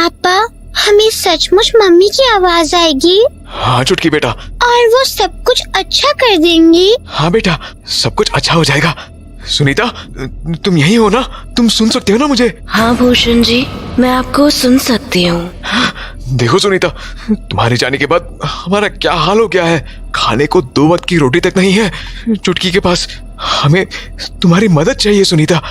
पापा, हमें सचमुच मम्मी की आवाज आएगी? हाँ चुटकी बेटा। और वो सब कुछ अच्छा कर देंगी? हाँ बेटा, सब कुछ अच्छा हो जाएगा। सुनीता, तुम यहीं हो ना? तुम सुन सकते हो ना मुझे? हाँ भूषण जी, मैं आपको सुन सकती हूँ। देखो सुनीता, तुम्हारे जाने के बाद हमारा क्या हाल हो गया है। खाने को 2 वक्त की रोटी तक नहीं है चुटकी के पास। हमें तुम्हारी मदद चाहिए सुनीता।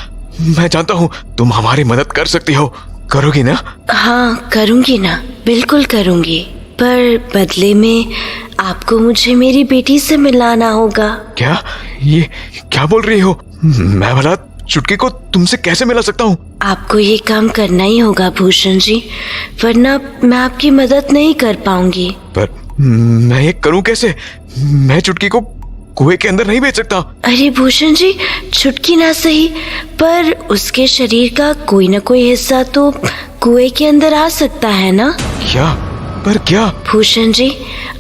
मैं जानता हूँ तुम हमारी मदद कर सकती हो। करोगी ना? हाँ करूँगी ना, बिल्कुल करूँगी। पर बदले में आपको मुझे मेरी बेटी से मिलाना होगा। क्या? ये क्या बोल रही हो? मैं भला चुटकी को तुमसे कैसे मिला सकता हूँ? आपको ये काम करना ही होगा भूषण जी, वरना मैं आपकी मदद नहीं कर पाऊंगी। पर मैं ये करूँ कैसे? मैं चुटकी को कुएं के अंदर नहीं भेज सकता। अरे भूषण जी, चुटकी ना सही, पर उसके शरीर का कोई ना कोई हिस्सा तो कुएं के अंदर आ सकता है ना? क्या? पर क्या? भूषण जी,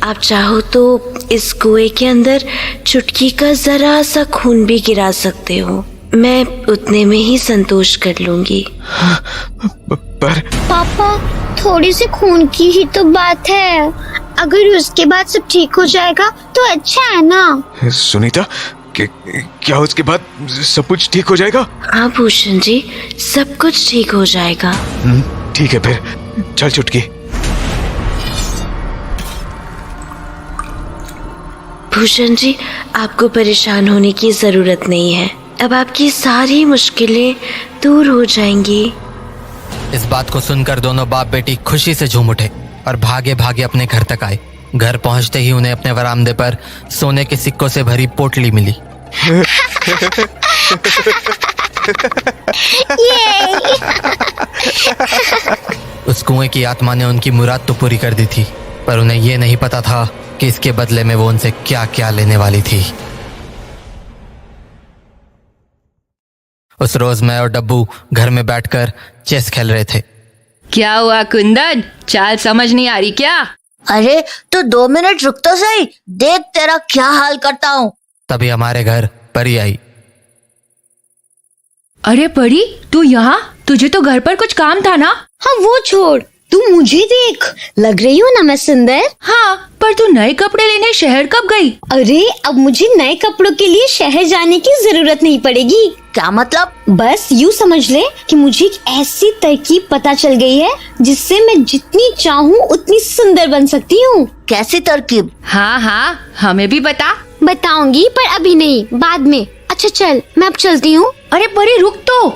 आप चाहो तो इस कुएं के अंदर चुटकी का जरा सा खून भी गिरा सकते हो। मैं उतने में ही संतोष कर लूंगी। पर पापा, थोड़ी सी खून की ही तो बात है। अगर उसके बाद सब ठीक हो जाएगा तो अच्छा है ना? सुनीता, क्या उसके बाद सब कुछ ठीक हो जाएगा? हाँ भूषण जी, सब कुछ ठीक हो जाएगा। ठीक है फिर चल चुटकी। भूषण जी, आपको परेशान होने की जरूरत नहीं है। अब आपकी सारी मुश्किलें दूर हो जाएंगी। इस बात को सुनकर दोनों बाप बेटी खुशी से झूम उठे और भागे भागे अपने घर तक आए। घर पहुंचते ही उन्हें अपने वरामदे पर सोने के सिक्कों से भरी पोटली मिली। उस कुएं की आत्मा ने उनकी मुराद तो पूरी कर दी थी, पर उन्हें यह नहीं पता था कि इसके बदले में वो उनसे क्या क्या लेने वाली थी। उस रोज मैं और डब्बू घर में बैठकर चेस खेल रहे थे। क्या हुआ कुंदन, चाल समझ नहीं आ रही क्या? अरे तो 2 मिनट रुक तो सही, देख तेरा क्या हाल करता हूँ। तभी हमारे घर परी आई। अरे परी, तू यहाँ? तुझे तो घर पर कुछ काम था ना? हाँ वो छोड़, तू मुझे देख, लग रही हो ना मैं सुंदर? हाँ, पर तू नए कपड़े लेने शहर कब गई? अरे अब मुझे नए कपड़ों के लिए शहर जाने की जरूरत नहीं पड़ेगी। क्या मतलब? बस यूँ समझ ले कि मुझे एक ऐसी तरकीब पता चल गई है जिससे मैं जितनी चाहूँ उतनी सुंदर बन सकती हूँ। कैसी तरकीब? हाँ हाँ, हमें भी बता। बताऊंगी, पर अभी नहीं, बाद में। अच्छा चल, मैं अब चलती हूँ। अरे परी रुक तो।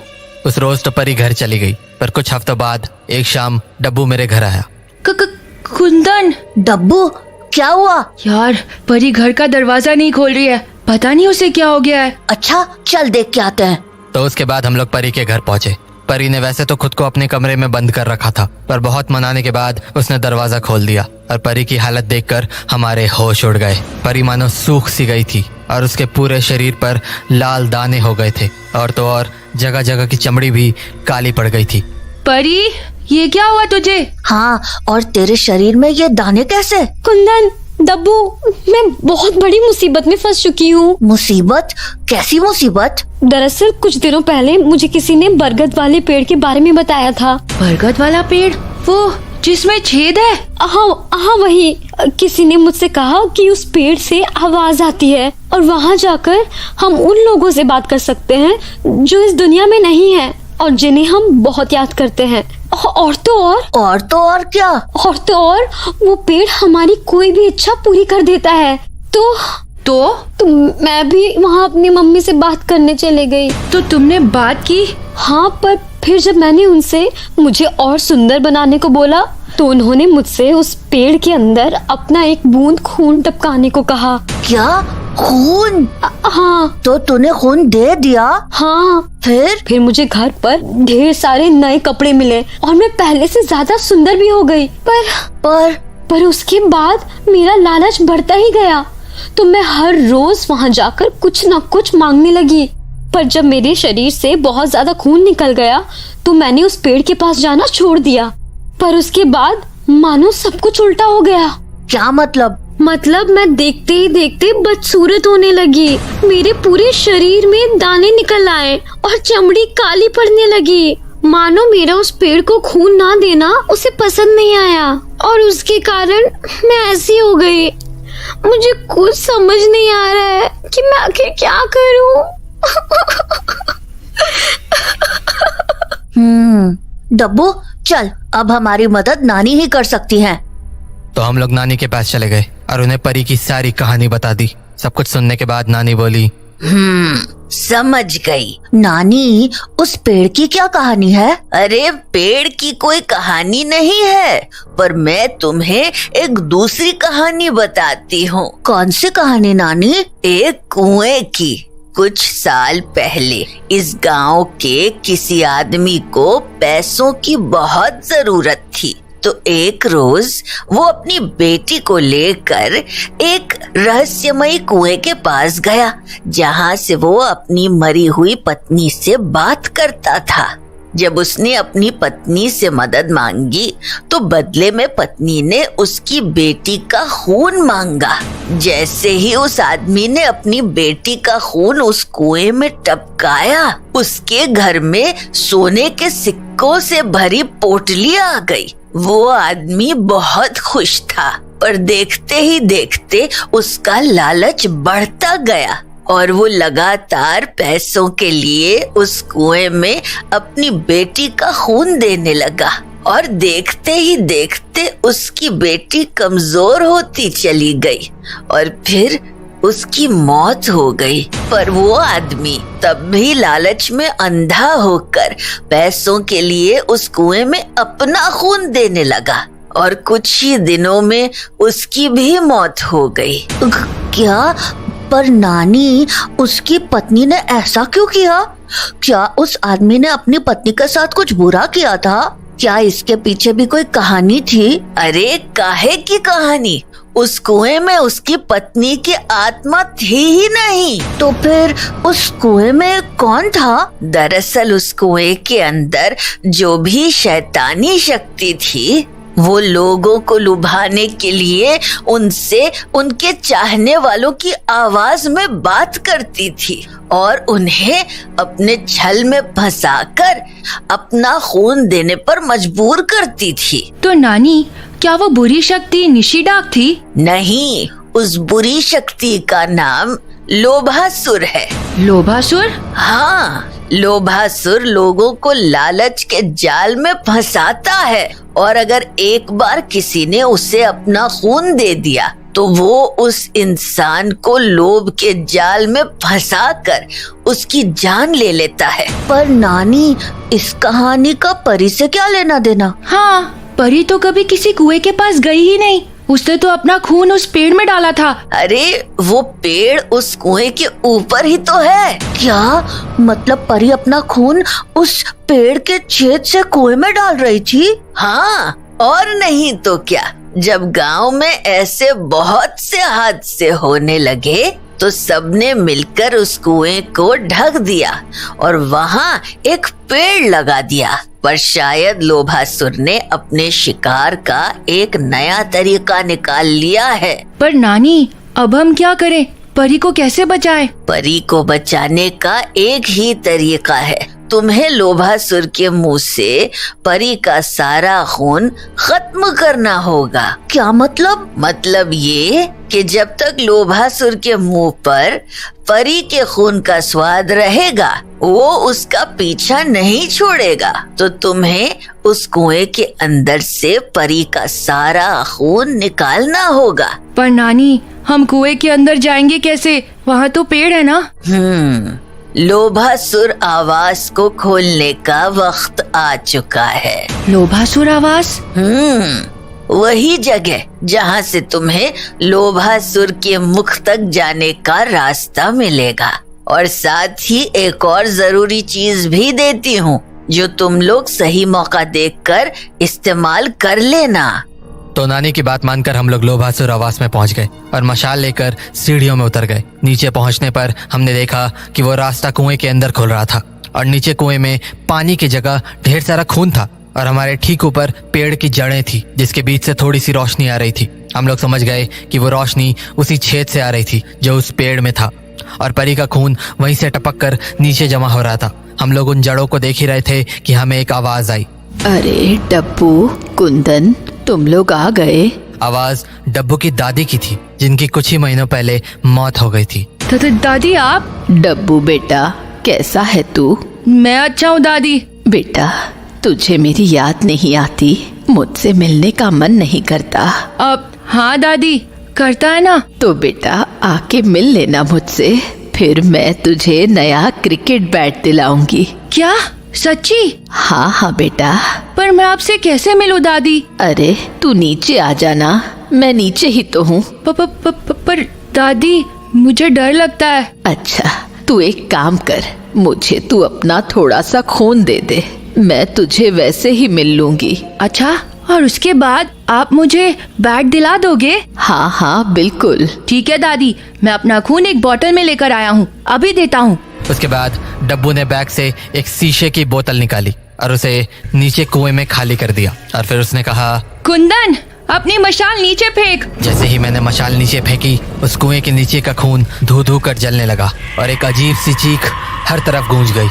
उस रोज तो परी घर चली गई, पर कुछ हफ्तों बाद एक शाम डब्बू मेरे घर आया। कुंदन, डब्बू, क्या हुआ? यार परी घर का दरवाजा नहीं खोल रही है, पता नहीं उसे क्या हो गया है। अच्छा चल देख के आते हैं। तो उसके बाद हम लोग परी के घर पहुंचे। परी ने वैसे तो खुद को अपने कमरे में बंद कर रखा था, पर बहुत मनाने के बाद उसने दरवाजा खोल दिया और परी की हालत देखकर हमारे होश उड़ गए। परी मानो सूख सी गई थी और उसके पूरे शरीर पर लाल दाने हो गए थे, और तो और जगह जगह की चमड़ी भी काली पड़ गई थी। परी, ये क्या हुआ तुझे? हाँ, और तेरे शरीर में ये दाने कैसे? कुंदन, डब्बू, मैं बहुत बड़ी मुसीबत में फंस चुकी हूँ। मुसीबत? कैसी मुसीबत? दरअसल कुछ दिनों पहले मुझे किसी ने बरगद वाले पेड़ के बारे में बताया था। बरगद वाला पेड़? वो जिसमें छेद है? हाँ वही। किसी ने मुझसे कहा कि उस पेड़ से आवाज आती है और वहाँ जाकर हम उन लोगों से बात कर सकते हैं जो इस दुनिया में नहीं है और जिन्हें हम बहुत याद करते हैं। और तो और क्या? और तो और वो पेड़ हमारी कोई भी इच्छा पूरी कर देता है। तो मैं भी वहाँ अपनी मम्मी से बात करने चले गई। तो तुमने बात की? हाँ, पर फिर जब मैंने उनसे मुझे और सुंदर बनाने को बोला तो उन्होंने मुझसे उस पेड़ के अंदर अपना एक बूंद खून टपकाने को कहा। क्या? खून? हाँ। तो तूने खून दे दिया? हाँ। फिर मुझे घर पर ढेर सारे नए कपड़े मिले और मैं पहले से ज्यादा सुंदर भी हो गई। पर उसके बाद मेरा लालच बढ़ता ही गया, तो मैं हर रोज वहाँ जाकर कुछ न कुछ मांगने लगी। पर जब मेरे शरीर से बहुत ज्यादा खून निकल गया तो मैंने उस पेड़ के पास जाना छोड़ दिया। पर उसके बाद मानो सब कुछ उल्टा हो गया। क्या मतलब? मतलब मैं देखते ही देखते बदसूरत होने लगी। मेरे पूरे शरीर में दाने निकल आए और चमड़ी काली पड़ने लगी मानो मेरा उस पेड़ को खून ना देना उसे पसंद नहीं आया और उसके कारण मैं ऐसी हो गई। मुझे कुछ समझ नहीं आ रहा है कि मैं आखिर क्या करूं। डब्बू चल, अब हमारी मदद नानी ही कर सकती हैं। तो हम लोग नानी के पास चले गए और उन्हें परी की सारी कहानी बता दी। सब कुछ सुनने के बाद नानी बोली, समझ गई। नानी, उस पेड़ की क्या कहानी है? अरे पेड़ की कोई कहानी नहीं है, पर मैं तुम्हें एक दूसरी कहानी बताती हूँ। कौन सी कहानी नानी? एक कुएं की। कुछ साल पहले इस गांव के किसी आदमी को पैसों की बहुत जरूरत थी, तो एक रोज वो अपनी बेटी को लेकर एक रहस्यमयी कुएं के पास गया, जहां से वो अपनी मरी हुई पत्नी से बात करता था। जब उसने अपनी पत्नी से मदद मांगी तो बदले में पत्नी ने उसकी बेटी का खून मांगा। जैसे ही उस आदमी ने अपनी बेटी का खून उस कुएं में टपकाया, उसके घर में सोने के सिक्कों से भरी पोटली आ गई। वो आदमी बहुत खुश था, पर देखते ही देखते उसका लालच बढ़ता गया और वो लगातार पैसों के लिए उस कुएं में अपनी बेटी का खून देने लगा। और देखते ही देखते उसकी बेटी कमजोर होती चली गई और फिर उसकी मौत हो गई। पर वो आदमी तब भी लालच में अंधा होकर पैसों के लिए उस कुएं में अपना खून देने लगा और कुछ ही दिनों में उसकी भी मौत हो गई। क्या? पर नानी, उसकी पत्नी ने ऐसा क्यों किया? क्या उस आदमी ने अपनी पत्नी के साथ कुछ बुरा किया था? क्या इसके पीछे भी कोई कहानी थी? अरे काहे की कहानी? उस कुएं में उसकी पत्नी की आत्मा थी ही नहीं, तो फिर उस कुएं में कौन था? दरअसल उस कुएं के अंदर जो भी शैतानी शक्ति थी, वो लोगों को लुभाने के लिए उनसे उनके चाहने वालों की आवाज में बात करती थी और उन्हें अपने छल में फंसाकर अपना खून देने पर मजबूर करती थी। तो नानी, क्या वो बुरी शक्ति निशिडाक थी? नहीं, उस बुरी शक्ति का नाम लोभासुर है। लोभासुर? हाँ, लोभासुर लोगों को लालच के जाल में फंसाता है और अगर एक बार किसी ने उसे अपना खून दे दिया तो वो उस इंसान को लोभ के जाल में फंसाकर उसकी जान ले लेता है। पर नानी, इस कहानी का परी से क्या लेना देना? हाँ, परी तो कभी किसी कुएं के पास गई ही नहीं। उसने तो अपना खून उस पेड़ में डाला था। अरे वो पेड़ उस कुएं के ऊपर ही तो है। क्या मतलब परी अपना खून उस पेड़ के छेद से कुएं में डाल रही थी? हाँ, और नहीं तो क्या। जब गांव में ऐसे बहुत से हादसे होने लगे तो सबने मिलकर उस कुएं को ढक दिया और वहाँ एक पेड़ लगा दिया। पर शायद लोभासुर ने अपने शिकार का एक नया तरीका निकाल लिया है। पर नानी, अब हम क्या करें? परी को कैसे बचाएं? परी को बचाने का एक ही तरीका है। तुम्हें लोभासुर के मुंह से परी का सारा खून खत्म करना होगा। क्या मतलब? मतलब ये कि जब तक लोभासुर के मुंह पर परी के खून का स्वाद रहेगा, वो उसका पीछा नहीं छोड़ेगा। तो तुम्हें उस कुएं के अंदर से परी का सारा खून निकालना होगा। पर नानी, हम कुएं के अंदर जाएंगे कैसे? वहाँ तो पेड़ है ना। लोभासुर आवास को खोलने का वक्त आ चुका है। लोभासुर आवास? वही जगह जहाँ से तुम्हें लोभासुर के मुख तक जाने का रास्ता मिलेगा। और साथ ही एक और जरूरी चीज भी देती हूँ, जो तुम लोग सही मौका देखकर इस्तेमाल कर लेना। तो नानी की बात मानकर हम लोग लोभासुर आवास में पहुंच गए और मशाल लेकर सीढ़ियों में उतर गए। नीचे पहुंचने पर हमने देखा कि वो रास्ता कुएं के अंदर खुल रहा था और नीचे कुएं में पानी की जगह ढेर सारा खून था और हमारे ठीक ऊपर पेड़ की जड़ें थी, जिसके बीच से थोड़ी सी रोशनी आ रही थी। हम लोग समझ गए कि वो रोशनी उसी छेद से आ रही थी जो उस पेड़ में था और परी का खून वहीं से टपक कर नीचे जमा हो रहा था। हम लोग उन जड़ों को देख ही रहे थे कि हमें एक आवाज आई। अरे डब्बू, कुंदन, तुम लोग आ गए। आवाज डब्बू की दादी की थी, जिनकी कुछ ही महीनों पहले मौत हो गई थी। तो दादी आप? डब्बू बेटा, कैसा है तू? मैं अच्छा हूँ दादी। बेटा, तुझे मेरी याद नहीं आती? मुझसे मिलने का मन नहीं करता? अब हाँ दादी, करता है ना। तो बेटा आके मिल लेना मुझसे, फिर मैं तुझे नया क्रिकेट बैट दिलाऊंगी। क्या सच्ची? हाँ हाँ बेटा। पर मैं आपसे कैसे मिलूं दादी? अरे तू नीचे आ जाना, मैं नीचे ही तो हूँ। पर दादी, मुझे डर लगता है। अच्छा, तू एक काम कर, मुझे तू अपना थोड़ा सा खून दे दे, मैं तुझे वैसे ही मिल लूंगी। अच्छा, और उसके बाद आप मुझे बैट दिला दोगे? हाँ हाँ बिल्कुल। ठीक है दादी, मैं अपना खून एक बोतल में लेकर आया हूँ, अभी देता हूँ। उसके बाद डब्बू ने बैग से एक शीशे की बोतल निकाली और उसे नीचे कुएं में खाली कर दिया। और फिर उसने कहा, कुंदन, अपनी मशाल नीचे फेंक। जैसे ही मैंने मशाल नीचे फेंकी, उस कुएं के नीचे का खून धू धू कर जलने लगा और एक अजीब सी चीख हर तरफ गूंज गई।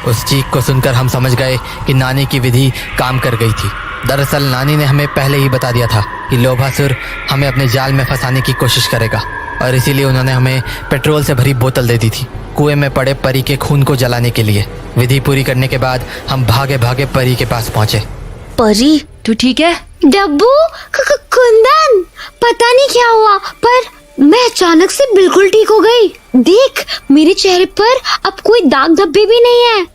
उस चीख को सुनकर हम समझ गए कि नानी की विधि काम कर गई थी। दरअसल नानी ने हमें पहले ही बता दिया था कि लोभासुर हमें अपने जाल में फंसाने की कोशिश करेगा, और इसीलिए उन्होंने हमें पेट्रोल से भरी बोतल दे दी थी कुएं में पड़े परी के खून को जलाने के लिए। विधि पूरी करने के बाद हम भागे भागे परी के पास पहुंचे। परी, तू ठीक है? डब्बू, कुंदन, पता नहीं क्या हुआ, पर मैं अचानक से बिल्कुल ठीक हो गई। देख, मेरे चेहरे पर अब कोई दाग धब्बे भी नहीं है।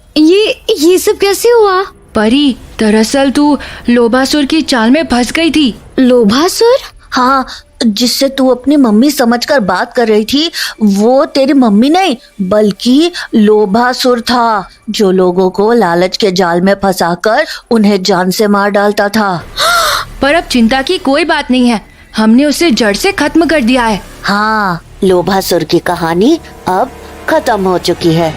ये सब कैसे हुआ? परी, दरअसल तू लोभासुर की चाल में फंस गई थी। लोभासुर? हाँ, जिससे तू अपनी मम्मी समझकर बात कर रही थी, वो तेरी मम्मी नहीं बल्कि लोभासुर था, जो लोगों को लालच के जाल में फंसाकर उन्हें जान से मार डालता था। पर अब चिंता की कोई बात नहीं है, हमने उसे जड़ से खत्म कर दिया है। हाँ, लोभासुर की कहानी अब खत्म हो चुकी है।